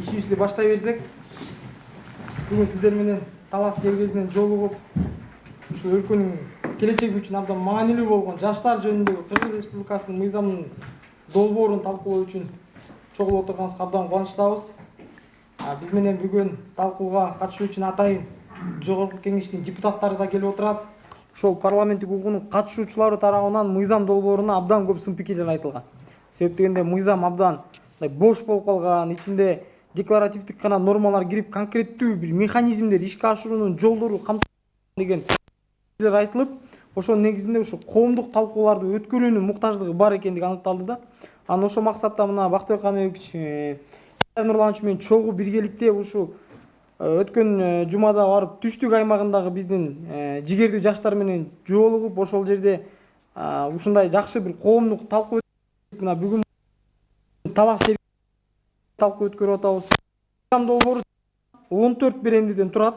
ишибизди баштай берсек, бүгүн сиздер менен Талас жергесинен жолугуп, ушу өлкөнүң келечеги үчүн абдан маанилүү болгон жаштар жөнүндөгү Кыргыз Республикасынын мыйзамынын долбоорун талкуулоо үчүн чогулуп отурганыбызга абдан кубанычтабыз. Биз менен бүгүн талкууга катышуу үчүн атайын Жогорку Кеңештин депутаттары да келип отурат. Ошол парламенттик угуунун катышуучулары тарабынан мыйзам долбооруна абдан көп сын пикирлер айтылган. Себеп дегенде мыйзам абдан бош болуп калган, ичинде декларативдик гана нормалар кирип, конкреттүү бир механизмдер ишке ашыруунун жолдору камтылган деген пикирлер айтылып, ошонун негизинде ушу коомдук талкууларды өткөрүүнүн муктаждыгы бар экендиги аныкталды да. Анан ошол максатта мына Бактыбек Каныбекович Нурланович менен чогуу биргеликте ушу өткөн жумада барып түштүк аймагындагы биздин жигердүү жаштар менен жолугуп, ошол жерде ушундай жакшы бир коомдук талкуу мына бүгүн Талас талкуу өткөрүп атабыз. Мыйзам долбоору 14 берендиден турат.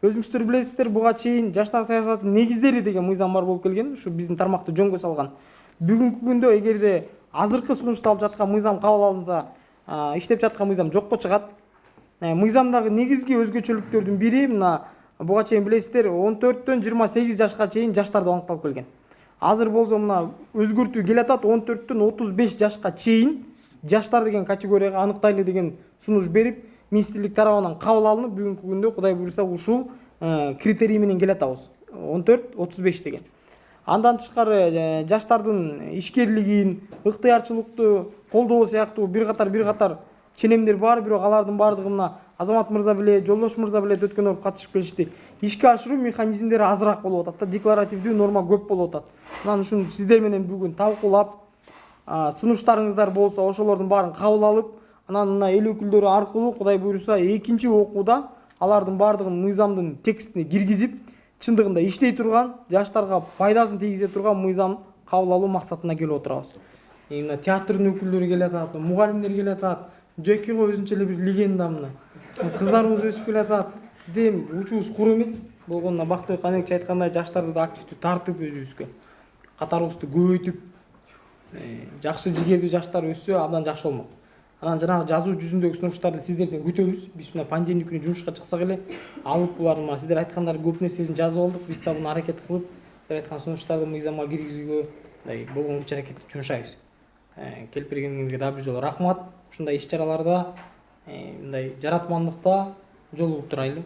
Өзүңүздөр билесиздер, буга чейин жаштар саясатынын негиздери деген мыйзам бар болуп келген. Ушу биздин тармакты жөнгө салган. Бүгүнкү күндө эгерде азыркы сунушталып жаткан мыйзам кабыл алынса, иштеп жаткан мыйзам жокко чыгат. Мыйзамдагы негизги өзгөчөлүктөрдүн бири мына буга чейин билесиздер 14төн 28 жашка чейин жаштарды аныкталып келген. Азыр болсо мына өзгөртүү келатат, 14төн 35 жашка чейин жаштар деген категорияга аныктайлы деген сунуш берип, министрлик тарабынан кабыл алынып, бүгүнкү күндө Кудай буйруса ушул критерий менен келатабыз. 14-35 деген. Андан тышкары жаштардын ишкерлигин, ыктыярчылыкту колдоо сыяктуу бир катар ченемдер бар, бирок алардын баардыгы мына Азамат мырза биле, Жолдош мырза биле өткөн жолу катышып келишти. Ишке ашыруу механизмдери азыраак болуп атат да, декларативдүү норма көп болуп атат. Анан ушуну сиздер менен бүгүн талкуулап, сунуштарыңыздар болсо ошолордун баарын кабыл алып, анан мына эл өкүлдөрү аркылуу Кудай буйруса экинчи окууда алардын баардыгын мыйзамдын текстине киргизип, чындыгында иштей турган, жаштарга пайдасын тийгизе турган мыйзам кабыл алуу максатына келип отурабыз. Мына театрдын өкүлдөрү келатат, мугалимдер келатат, жекиго өзүнчө эле бир легенда мына. Кыздарыбыз өсүп келатат. Бизде учубуз куру эмес. Болгондо Бактыбек Каныбекович айткандай жаштарды да активдүү тартып өзүбүзгө, катарыбызды көбөйтүп, жакшы жигердүү жаштар өссө абдан жакшы болмок. Анан жанагы жазуу жүзүндөгү сунуштарды сиздерден күтөбүз. Биз мына пандемия күнү жумушка чыксак эле алып буларды сиздер айткандар көп нерсесин жазып алдык. Биз да буну аракет кылып, сиздер айткан сунуштарды мыйзамга киргизүүгө болгон күч аракетти жумшайбыз. Келип бергениңизге дагы бир жолу рахмат. Ушундай иш-чараларда, мындай жаратмандыкта жолугуп турайлы.